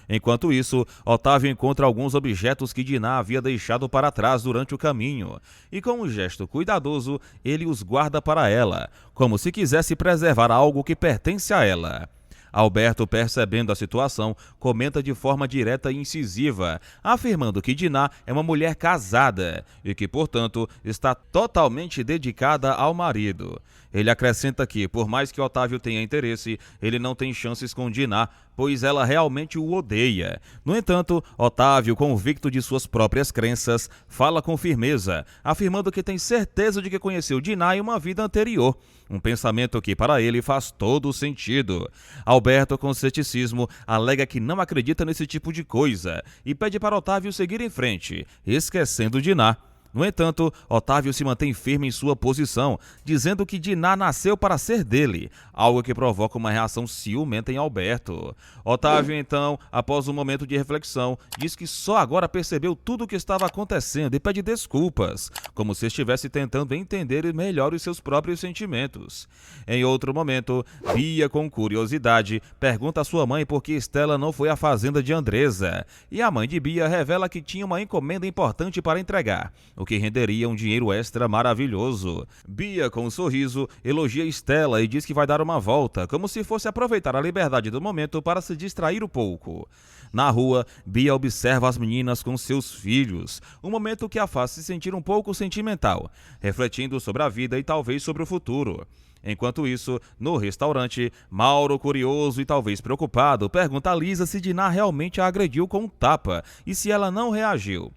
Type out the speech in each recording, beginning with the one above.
Enquanto isso, Otávio encontra alguns objetos que Diná havia deixado para trás durante o caminho, e com um gesto cuidadoso, ele os guarda para ela, como se quisesse preservar algo que pertence a ela. Alberto, percebendo a situação, comenta de forma direta e incisiva, afirmando que Diná é uma mulher casada e que, portanto, está totalmente dedicada ao marido. Ele acrescenta que, por mais que Otávio tenha interesse, ele não tem chances com Diná, pois ela realmente o odeia. No entanto, Otávio, convicto de suas próprias crenças, fala com firmeza, afirmando que tem certeza de que conheceu Diná em uma vida anterior. Um pensamento que para ele faz todo sentido. Alberto, com ceticismo, alega que não acredita nesse tipo de coisa e pede para Otávio seguir em frente, esquecendo Diná. No entanto, Otávio se mantém firme em sua posição, dizendo que Diná nasceu para ser dele, algo que provoca uma reação ciumenta em Alberto. Otávio, então, após um momento de reflexão, diz que só agora percebeu tudo o que estava acontecendo e pede desculpas, como se estivesse tentando entender melhor os seus próprios sentimentos. Em outro momento, Bia, com curiosidade, pergunta à sua mãe por que Estela não foi à fazenda de Andresa, e a mãe de Bia revela que tinha uma encomenda importante para entregar, o que renderia um dinheiro extra maravilhoso. Bia, com um sorriso, elogia Estela e diz que vai dar uma volta, como se fosse aproveitar a liberdade do momento para se distrair um pouco. Na rua, Bia observa as meninas com seus filhos, um momento que a faz se sentir um pouco sentimental, refletindo sobre a vida e talvez sobre o futuro. Enquanto isso, no restaurante, Mauro, curioso e talvez preocupado, pergunta a Lisa se Diná realmente a agrediu com um tapa e se ela não reagiu.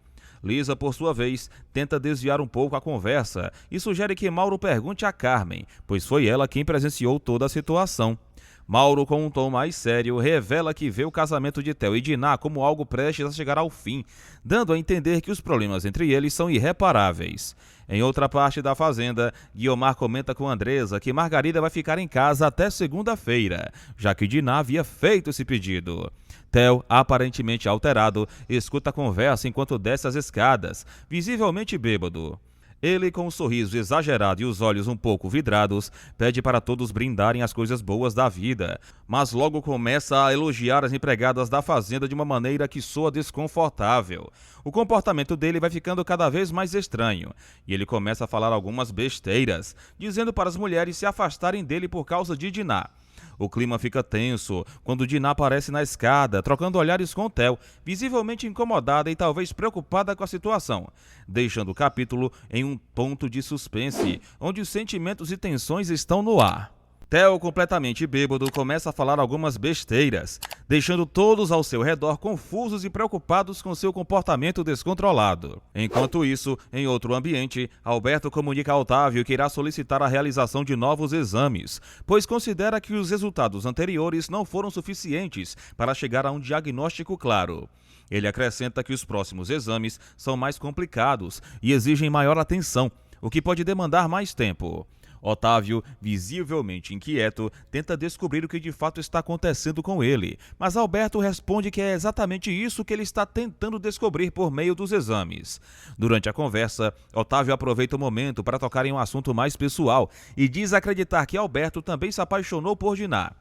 Lisa, por sua vez, tenta desviar um pouco a conversa e sugere que Mauro pergunte a Carmen, pois foi ela quem presenciou toda a situação. Mauro, com um tom mais sério, revela que vê o casamento de Theo e Diná como algo prestes a chegar ao fim, dando a entender que os problemas entre eles são irreparáveis. Em outra parte da fazenda, Guiomar comenta com Andresa que Margarida vai ficar em casa até segunda-feira, já que Diná havia feito esse pedido. Theo, aparentemente alterado, escuta a conversa enquanto desce as escadas, visivelmente bêbado. Ele, com um sorriso exagerado e os olhos um pouco vidrados, pede para todos brindarem as coisas boas da vida, mas logo começa a elogiar as empregadas da fazenda de uma maneira que soa desconfortável. O comportamento dele vai ficando cada vez mais estranho, e ele começa a falar algumas besteiras, dizendo para as mulheres se afastarem dele por causa de Diná. O clima fica tenso quando Diná aparece na escada, trocando olhares com Theo, visivelmente incomodada e talvez preocupada com a situação, deixando o capítulo em um ponto de suspense, onde os sentimentos e tensões estão no ar. Theo, completamente bêbado, começa a falar algumas besteiras, deixando todos ao seu redor confusos e preocupados com seu comportamento descontrolado. Enquanto isso, em outro ambiente, Alberto comunica a Otávio que irá solicitar a realização de novos exames, pois considera que os resultados anteriores não foram suficientes para chegar a um diagnóstico claro. Ele acrescenta que os próximos exames são mais complicados e exigem maior atenção, o que pode demandar mais tempo. Otávio, visivelmente inquieto, tenta descobrir o que de fato está acontecendo com ele, mas Alberto responde que é exatamente isso que ele está tentando descobrir por meio dos exames. Durante a conversa, Otávio aproveita o momento para tocar em um assunto mais pessoal e diz acreditar que Alberto também se apaixonou por Diná.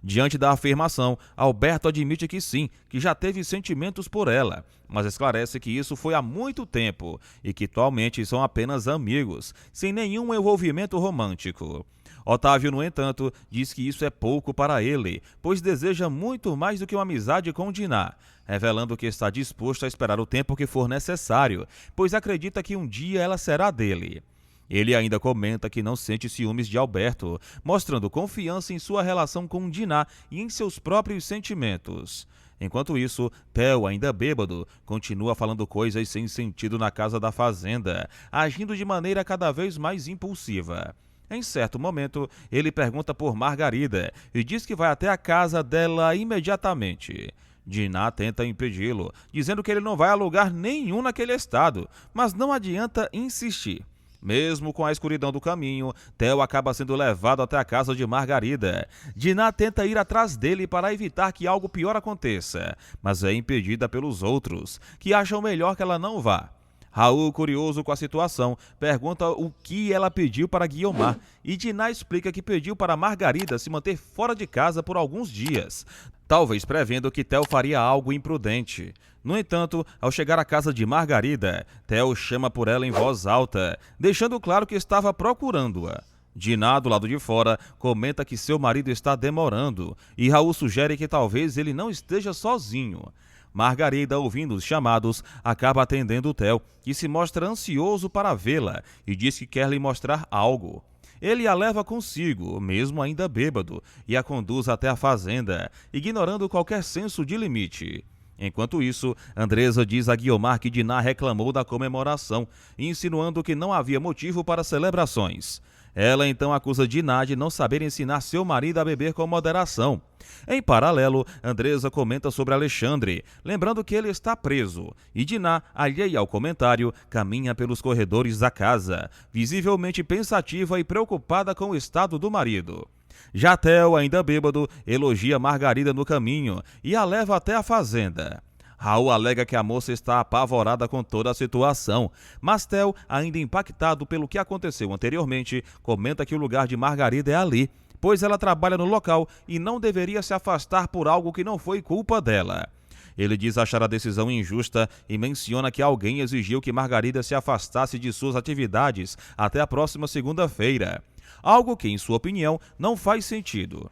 Diante da afirmação, Alberto admite que sim, que já teve sentimentos por ela, mas esclarece que isso foi há muito tempo e que atualmente são apenas amigos, sem nenhum envolvimento romântico. Otávio, no entanto, diz que isso é pouco para ele, pois deseja muito mais do que uma amizade com Diná, revelando que está disposto a esperar o tempo que for necessário, pois acredita que um dia ela será dele. Ele ainda comenta que não sente ciúmes de Alberto, mostrando confiança em sua relação com Diná e em seus próprios sentimentos. Enquanto isso, Theo, ainda bêbado, continua falando coisas sem sentido na casa da fazenda, agindo de maneira cada vez mais impulsiva. Em certo momento, ele pergunta por Margarida e diz que vai até a casa dela imediatamente. Diná tenta impedi-lo, dizendo que ele não vai a lugar nenhum naquele estado, mas não adianta insistir. Mesmo com a escuridão do caminho, Theo acaba sendo levado até a casa de Margarida. Diná tenta ir atrás dele para evitar que algo pior aconteça, mas é impedida pelos outros, que acham melhor que ela não vá. Raul, curioso com a situação, pergunta o que ela pediu para Guiomar, e Diná explica que pediu para Margarida se manter fora de casa por alguns dias. talvez prevendo que Theo faria algo imprudente. No entanto, ao chegar à casa de Margarida, Theo chama por ela em voz alta, deixando claro que estava procurando-a. Diná, do lado de fora, comenta que seu marido está demorando e Raul sugere que talvez ele não esteja sozinho. Margarida, ouvindo os chamados, acaba atendendo Theo, que se mostra ansioso para vê-la e diz que quer lhe mostrar algo. Ele a leva consigo, mesmo ainda bêbado, e a conduz até a fazenda, ignorando qualquer senso de limite. Enquanto isso, Andresa diz a Guiomar que Diná reclamou da comemoração, insinuando que não havia motivo para celebrações. Ela então acusa Diná de não saber ensinar seu marido a beber com moderação. Em paralelo, Andresa comenta sobre Alexandre, lembrando que ele está preso, e Diná, alheia ao comentário, caminha pelos corredores da casa, visivelmente pensativa e preocupada com o estado do marido. Já Theo, ainda bêbado, elogia Margarida no caminho e a leva até a fazenda. Raul alega que a moça está apavorada com toda a situação, mas Theo, ainda impactado pelo que aconteceu anteriormente, comenta que o lugar de Margarida é ali, pois ela trabalha no local e não deveria se afastar por algo que não foi culpa dela. Ele diz achar a decisão injusta e menciona que alguém exigiu que Margarida se afastasse de suas atividades até a próxima segunda-feira, algo que, em sua opinião, não faz sentido.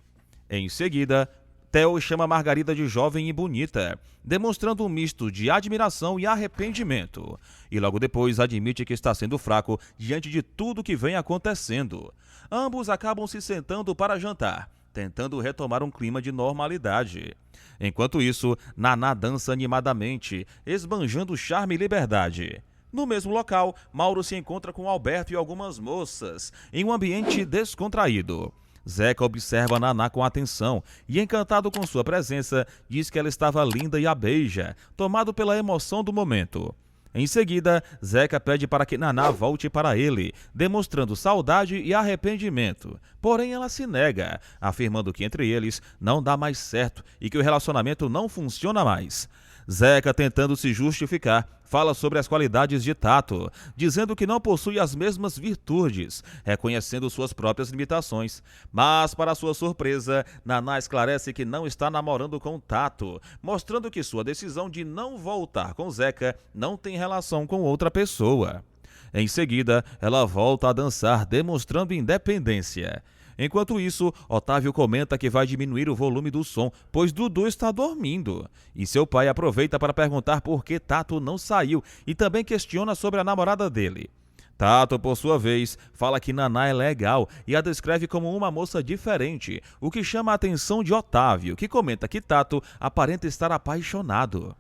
Em seguida, Theo chama Margarida de jovem e bonita, demonstrando um misto de admiração e arrependimento. E logo depois admite que está sendo fraco diante de tudo que vem acontecendo. Ambos acabam se sentando para jantar, tentando retomar um clima de normalidade. Enquanto isso, Naná dança animadamente, esbanjando charme e liberdade. No mesmo local, Mauro se encontra com Alberto e algumas moças, em um ambiente descontraído. Zeca observa Naná com atenção e, encantado com sua presença, diz que ela estava linda e a beija, tomado pela emoção do momento. Em seguida, Zeca pede para que Naná volte para ele, demonstrando saudade e arrependimento. Porém, ela se nega, afirmando que entre eles não dá mais certo e que o relacionamento não funciona mais. Zeca, tentando se justificar, fala sobre as qualidades de Tato, dizendo que não possui as mesmas virtudes, reconhecendo suas próprias limitações. Mas, para sua surpresa, Naná esclarece que não está namorando com Tato, mostrando que sua decisão de não voltar com Zeca não tem relação com outra pessoa. Em seguida, ela volta a dançar, demonstrando independência. Enquanto isso, Otávio comenta que vai diminuir o volume do som, pois Dudu está dormindo. E seu pai aproveita para perguntar por que Tato não saiu e também questiona sobre a namorada dele. Tato, por sua vez, fala que Naná é legal e a descreve como uma moça diferente, o que chama a atenção de Otávio, que comenta que Tato aparenta estar apaixonado.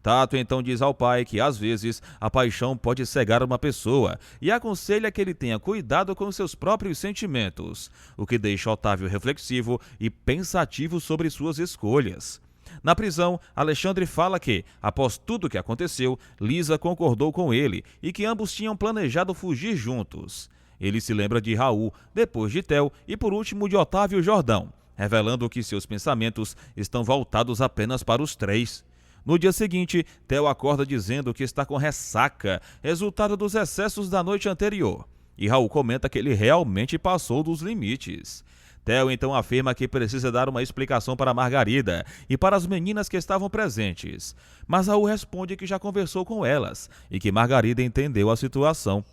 Tato então diz ao pai que, às vezes, a paixão pode cegar uma pessoa e aconselha que ele tenha cuidado com seus próprios sentimentos, o que deixa Otávio reflexivo e pensativo sobre suas escolhas. Na prisão, Alexandre fala que, após tudo o que aconteceu, Lisa concordou com ele e que ambos tinham planejado fugir juntos. Ele se lembra de Raul, depois de Theo e por último de Otávio Jordão, revelando que seus pensamentos estão voltados apenas para os três. No dia seguinte, Theo acorda dizendo que está com ressaca, resultado dos excessos da noite anterior. E Raul comenta que ele realmente passou dos limites. Theo então afirma que precisa dar uma explicação para Margarida e para as meninas que estavam presentes. Mas Raul responde que já conversou com elas e que Margarida entendeu a situação.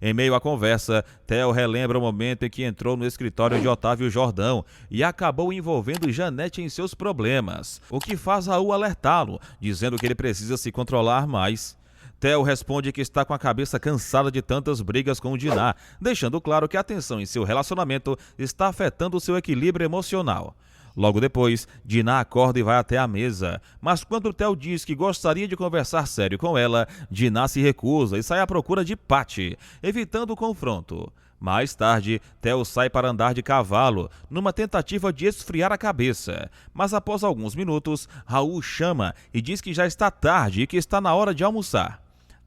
Em meio à conversa, Theo relembra o momento em que entrou no escritório de Otávio Jordão e acabou envolvendo Janete em seus problemas, o que faz Raul alertá-lo, dizendo que ele precisa se controlar mais. Theo responde que está com a cabeça cansada de tantas brigas com Diná, deixando claro que a tensão em seu relacionamento está afetando seu equilíbrio emocional. Logo depois, Diná acorda e vai até a mesa, mas quando Theo diz que gostaria de conversar sério com ela, Diná se recusa e sai à procura de Pati, evitando o confronto. Mais tarde, Theo sai para andar de cavalo, numa tentativa de esfriar a cabeça, mas após alguns minutos, Raul chama e diz que já está tarde e que está na hora de almoçar.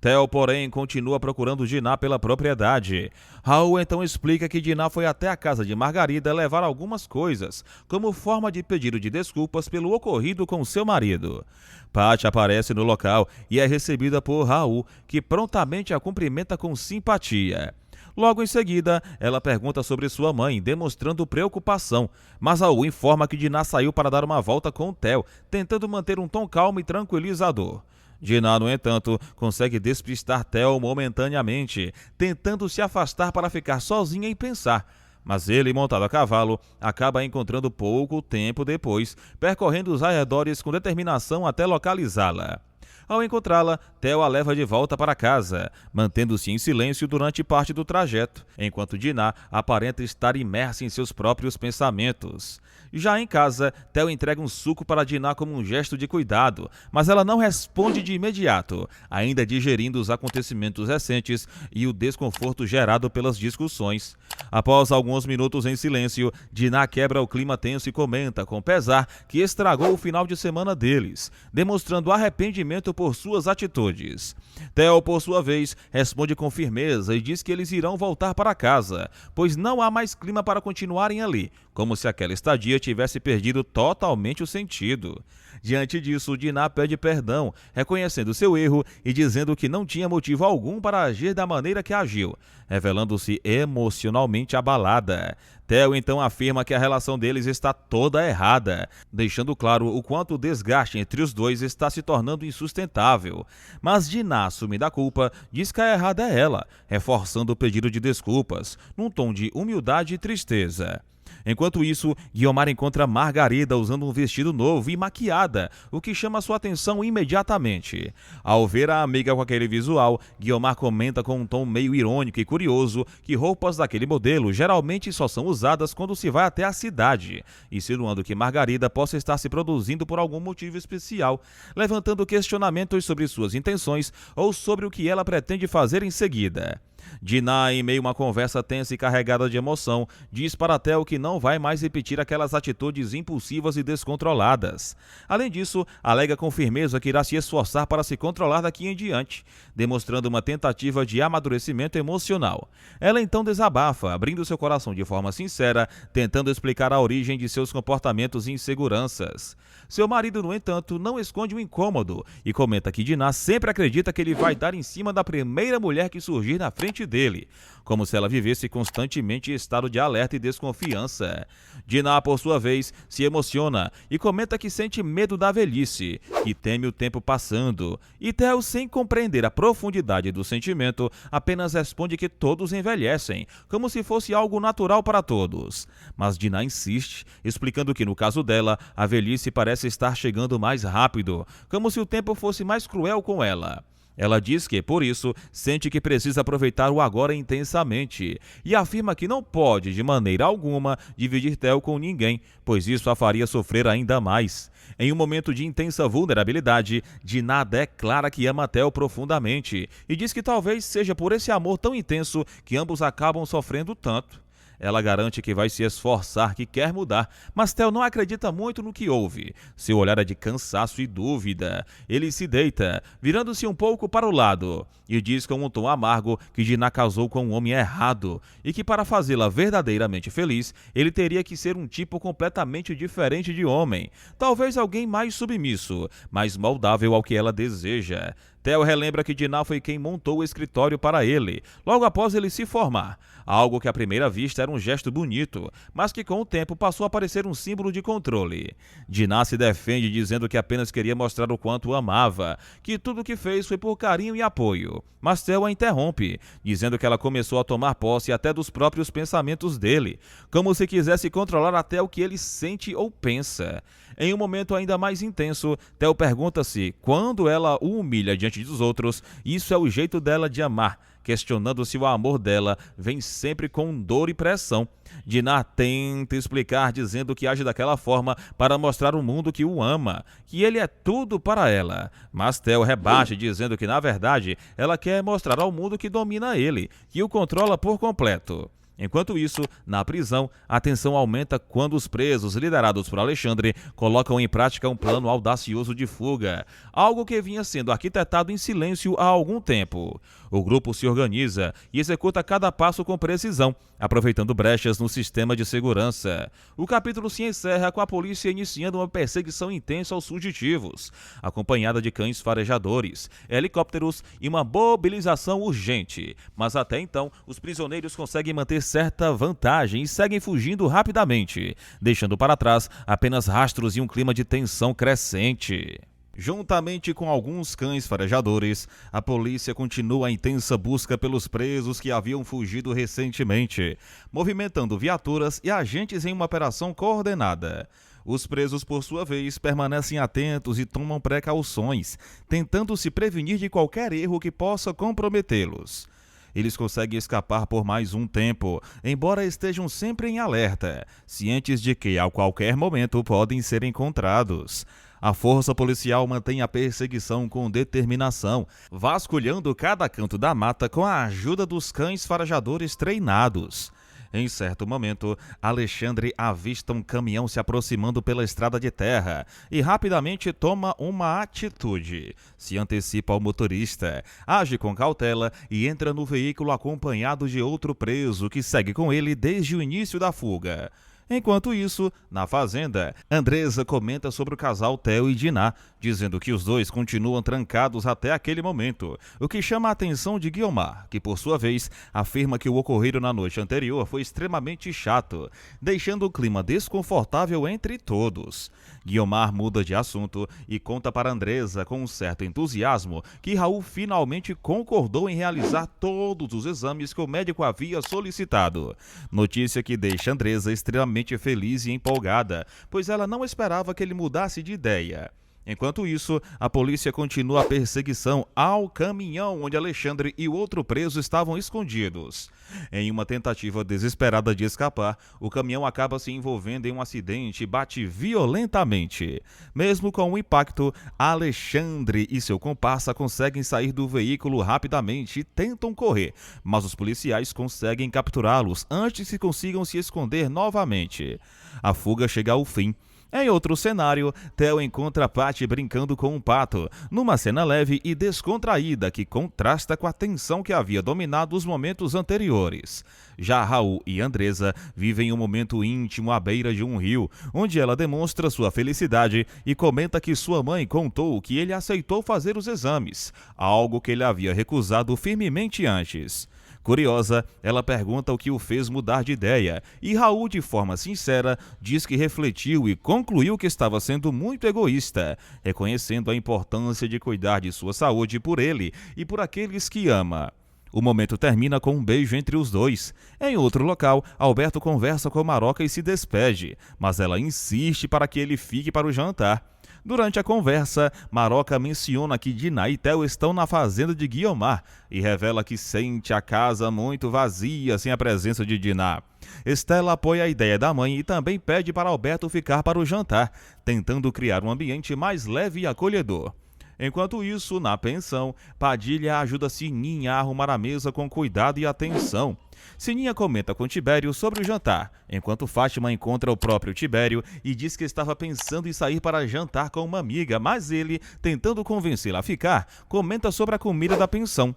Theo, porém, continua procurando Diná pela propriedade. Raul então explica que Diná foi até a casa de Margarida levar algumas coisas, como forma de pedido de desculpas pelo ocorrido com seu marido. Pati aparece no local e é recebida por Raul, que prontamente a cumprimenta com simpatia. Logo em seguida, ela pergunta sobre sua mãe, demonstrando preocupação, mas Aul informa que Dinah saiu para dar uma volta com Theo, tentando manter um tom calmo e tranquilizador. Dinah, no entanto, consegue despistar Theo momentaneamente, tentando se afastar para ficar sozinha e pensar. Mas ele, montado a cavalo, acaba encontrando pouco tempo depois, percorrendo os arredores com determinação até localizá-la. Ao encontrá-la, Theo a leva de volta para casa, mantendo-se em silêncio durante parte do trajeto, enquanto Dinah aparenta estar imersa em seus próprios pensamentos. Já em casa, Theo entrega um suco para Dinah como um gesto de cuidado, mas ela não responde de imediato, ainda digerindo os acontecimentos recentes e o desconforto gerado pelas discussões. Após alguns minutos em silêncio, Dinah quebra o clima tenso e comenta, com pesar, que estragou o final de semana deles, demonstrando arrependimento por suas atitudes. Theo, por sua vez, responde com firmeza e diz que eles irão voltar para casa, pois não há mais clima para continuarem ali, como se aquela estadia tivesse perdido totalmente o sentido. Diante disso, Dinah pede perdão, reconhecendo seu erro e dizendo que não tinha motivo algum para agir da maneira que agiu, revelando-se emocionalmente abalada. Theo então afirma que a relação deles está toda errada, deixando claro o quanto o desgaste entre os dois está se tornando insustentável. Mas Dinah, assumindo a culpa, diz que a errada é ela, reforçando o pedido de desculpas, num tom de humildade e tristeza. Enquanto isso, Guiomar encontra Margarida usando um vestido novo e maquiada, o que chama sua atenção imediatamente. Ao ver a amiga com aquele visual, Guiomar comenta com um tom meio irônico e curioso que roupas daquele modelo geralmente só são usadas quando se vai até a cidade, insinuando que Margarida possa estar se produzindo por algum motivo especial, levantando questionamentos sobre suas intenções ou sobre o que ela pretende fazer em seguida. Dinah, em meio a uma conversa tensa e carregada de emoção, diz para Theo que não vai mais repetir aquelas atitudes impulsivas e descontroladas. Além disso, alega com firmeza que irá se esforçar para se controlar daqui em diante, demonstrando uma tentativa de amadurecimento emocional. Ela então desabafa, abrindo seu coração de forma sincera, tentando explicar a origem de seus comportamentos e inseguranças. Seu marido, no entanto, não esconde o incômodo e comenta que Dinah sempre acredita que ele vai dar em cima da primeira mulher que surgir na frente dele, como se ela vivesse constantemente em estado de alerta e desconfiança. Dinah, por sua vez, se emociona e comenta que sente medo da velhice, que teme o tempo passando, e Theo, sem compreender a profundidade do sentimento, apenas responde que todos envelhecem, como se fosse algo natural para todos. Mas Dinah insiste, explicando que no caso dela, a velhice parece estar chegando mais rápido, como se o tempo fosse mais cruel com ela. Ela diz que, por isso, sente que precisa aproveitar o agora intensamente e afirma que não pode, de maneira alguma, dividir Theo com ninguém, pois isso a faria sofrer ainda mais. Em um momento de intensa vulnerabilidade, Dinah declara que ama Theo profundamente e diz que talvez seja por esse amor tão intenso que ambos acabam sofrendo tanto. Ela garante que vai se esforçar, que quer mudar, mas Theo não acredita muito no que ouve. Seu olhar é de cansaço e dúvida. Ele se deita, virando-se um pouco para o lado, e diz com um tom amargo que Dinah casou com um homem errado e que para fazê-la verdadeiramente feliz, ele teria que ser um tipo completamente diferente de homem. Talvez alguém mais submisso, mais moldável ao que ela deseja. Theo relembra que Dinah foi quem montou o escritório para ele, logo após ele se formar. Algo que à primeira vista era um gesto bonito, mas que com o tempo passou a parecer um símbolo de controle. Dinah se defende dizendo que apenas queria mostrar o quanto o amava, que tudo o que fez foi por carinho e apoio. Mas Theo a interrompe, dizendo que ela começou a tomar posse até dos próprios pensamentos dele, como se quisesse controlar até o que ele sente ou pensa. Em um momento ainda mais intenso, Theo pergunta se, quando ela o humilha diante dos outros, isso é o jeito dela de amar, questionando se o amor dela vem sempre com dor e pressão. Dinah tenta explicar dizendo que age daquela forma para mostrar ao mundo que o ama, que ele é tudo para ela. Mas Theo rebate dizendo que na verdade ela quer mostrar ao mundo que domina ele, que o controla por completo. Enquanto isso, na prisão, a tensão aumenta quando os presos, liderados por Alexandre, colocam em prática um plano audacioso de fuga, algo que vinha sendo arquitetado em silêncio há algum tempo. O grupo se organiza e executa cada passo com precisão, aproveitando brechas no sistema de segurança. O capítulo se encerra com a polícia iniciando uma perseguição intensa aos fugitivos, acompanhada de cães farejadores, helicópteros e uma mobilização urgente. Mas até então, os prisioneiros conseguem manter certa vantagem e seguem fugindo rapidamente, deixando para trás apenas rastros e um clima de tensão crescente. Juntamente com alguns cães farejadores, a polícia continua a intensa busca pelos presos que haviam fugido recentemente, movimentando viaturas e agentes em uma operação coordenada. Os presos, por sua vez, permanecem atentos e tomam precauções, tentando se prevenir de qualquer erro que possa comprometê-los. Eles conseguem escapar por mais um tempo, embora estejam sempre em alerta, cientes de que a qualquer momento podem ser encontrados. A força policial mantém a perseguição com determinação, vasculhando cada canto da mata com a ajuda dos cães farejadores treinados. Em certo momento, Alexandre avista um caminhão se aproximando pela estrada de terra e rapidamente toma uma atitude. Se antecipa ao motorista, age com cautela e entra no veículo acompanhado de outro preso que segue com ele desde o início da fuga. Enquanto isso, na fazenda, Andresa comenta sobre o casal Theo e Diná, dizendo que os dois continuam trancados até aquele momento, o que chama a atenção de Guiomar, que por sua vez afirma que o ocorrido na noite anterior foi extremamente chato, deixando o clima desconfortável entre todos. Guiomar muda de assunto e conta para Andresa com um certo entusiasmo que Raul finalmente concordou em realizar todos os exames que o médico havia solicitado. Notícia que deixa Andresa extremamente feliz e empolgada, pois ela não esperava que ele mudasse de ideia. Enquanto isso, a polícia continua a perseguição ao caminhão onde Alexandre e o outro preso estavam escondidos. Em uma tentativa desesperada de escapar, o caminhão acaba se envolvendo em um acidente e bate violentamente. Mesmo com o impacto, Alexandre e seu comparsa conseguem sair do veículo rapidamente e tentam correr, mas os policiais conseguem capturá-los antes que consigam se esconder novamente. A fuga chega ao fim. Em outro cenário, Theo encontra Patty brincando com um pato, numa cena leve e descontraída que contrasta com a tensão que havia dominado os momentos anteriores. Já Raul e Andresa vivem um momento íntimo à beira de um rio, onde ela demonstra sua felicidade e comenta que sua mãe contou que ele aceitou fazer os exames, algo que ele havia recusado firmemente antes. Curiosa, ela pergunta o que o fez mudar de ideia, e Raul, de forma sincera, diz que refletiu e concluiu que estava sendo muito egoísta, reconhecendo a importância de cuidar de sua saúde por ele e por aqueles que ama. O momento termina com um beijo entre os dois. Em outro local, Alberto conversa com Maroca e se despede, mas ela insiste para que ele fique para o jantar. Durante a conversa, Maroca menciona que Diná e Theo estão na fazenda de Guiomar e revela que sente a casa muito vazia sem a presença de Diná. Estela apoia a ideia da mãe e também pede para Alberto ficar para o jantar, tentando criar um ambiente mais leve e acolhedor. Enquanto isso, na pensão, Padilha ajuda Sininha a arrumar a mesa com cuidado e atenção. Sininha comenta com Tibério sobre o jantar, enquanto Fátima encontra o próprio Tibério e diz que estava pensando em sair para jantar com uma amiga, mas ele, tentando convencê-la a ficar, comenta sobre a comida da pensão.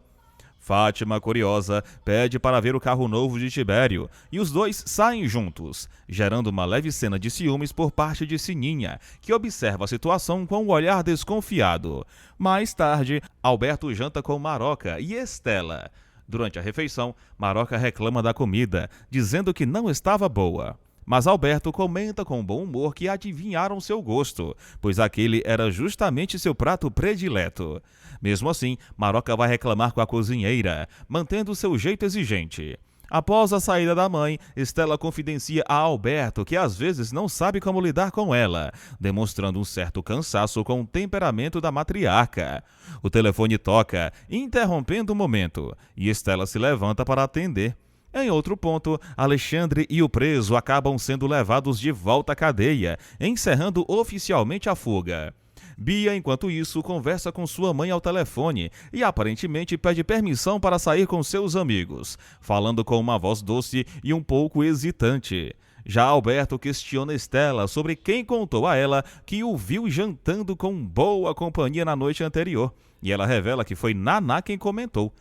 Fátima, curiosa, pede para ver o carro novo de Tibério, e os dois saem juntos, gerando uma leve cena de ciúmes por parte de Sininha, que observa a situação com um olhar desconfiado. Mais tarde, Alberto janta com Maroca e Estela. Durante a refeição, Maroca reclama da comida, dizendo que não estava boa. Mas Alberto comenta com bom humor que adivinharam seu gosto, pois aquele era justamente seu prato predileto. Mesmo assim, Maroca vai reclamar com a cozinheira, mantendo seu jeito exigente. Após a saída da mãe, Estela confidencia a Alberto que às vezes não sabe como lidar com ela, demonstrando um certo cansaço com o temperamento da matriarca. O telefone toca, interrompendo o momento, e Estela se levanta para atender. Em outro ponto, Alexandre e o preso acabam sendo levados de volta à cadeia, encerrando oficialmente a fuga. Bia, enquanto isso, conversa com sua mãe ao telefone e aparentemente pede permissão para sair com seus amigos, falando com uma voz doce e um pouco hesitante. Já Alberto questiona Estela sobre quem contou a ela que o viu jantando com boa companhia na noite anterior, e ela revela que foi Naná quem comentou.